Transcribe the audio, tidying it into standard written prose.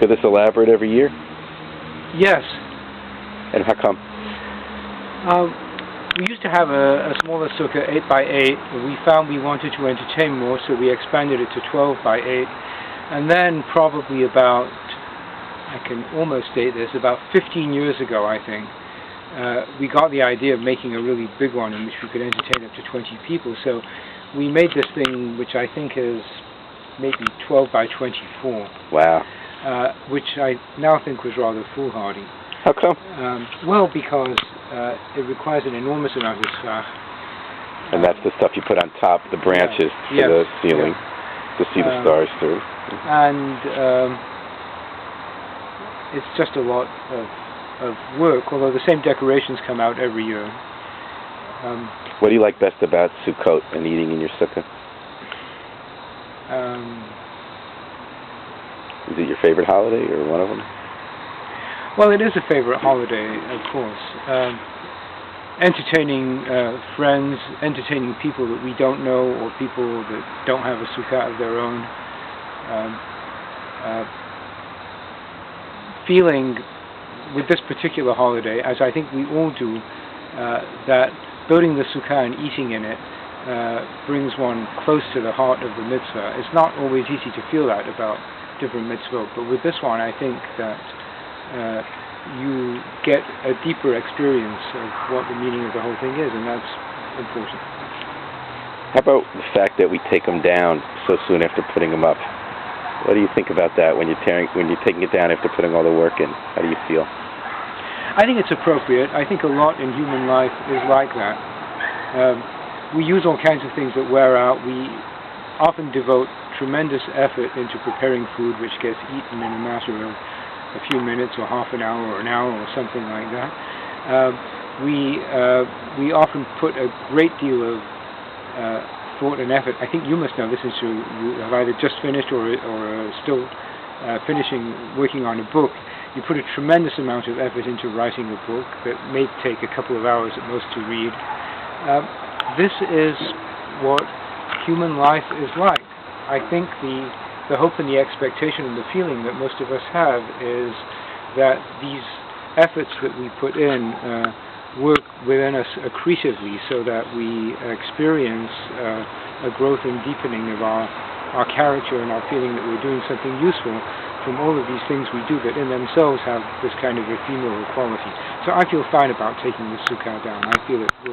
So this elaborate every year? Yes. And how come? We used to have a smaller sukkah, 8 by 8. We found we wanted to entertain more, so we expanded it to 12 by 8. And then probably about, I can almost date this, about 15 years ago, I think, we got the idea of making a really big one in which we could entertain up to 20 people. So we made this thing, which I think is maybe 12 by 24. Wow. Which I now think was rather foolhardy. How come? Well, because it requires an enormous amount of Sukkah. And that's the stuff you put on top, the branches for the ceiling, to see the stars through. And it's just a lot of work, although the same decorations come out every year. What do you like best about Sukkot and eating in your sukkah? Is it your favorite holiday or one of them? Well, it is a favorite holiday, of course. Entertaining friends, entertaining people that we don't know or people that don't have a sukkah of their own. Feeling with this particular holiday, as I think we all do, that building the sukkah and eating in it brings one close to the heart of the mitzvah. It's not always easy to feel that about different mitzvot, but with this one I think that you get a deeper experience of what the meaning of the whole thing is, and that's important. How about the fact that we take them down so soon after putting them up? What do you think about that when you're taking it down after putting all the work in? How do you feel? I think it's appropriate. I think a lot in human life is like that. We use all kinds of things that wear out. We often devote tremendous effort into preparing food which gets eaten in a matter of a few minutes or half an hour or an hour or something like that. We often put a great deal of thought and effort. I think you must know this is true. You have either just finished or still working on a book. You put a tremendous amount of effort into writing a book that may take a couple of hours at most to read. This is what human life is like. I think the hope and the expectation and the feeling that most of us have is that these efforts that we put in work within us accretively, so that we experience a growth and deepening of our character and our feeling that we're doing something useful from all of these things we do that in themselves have this kind of ephemeral quality. So I feel fine about taking the sukkah down. I feel it will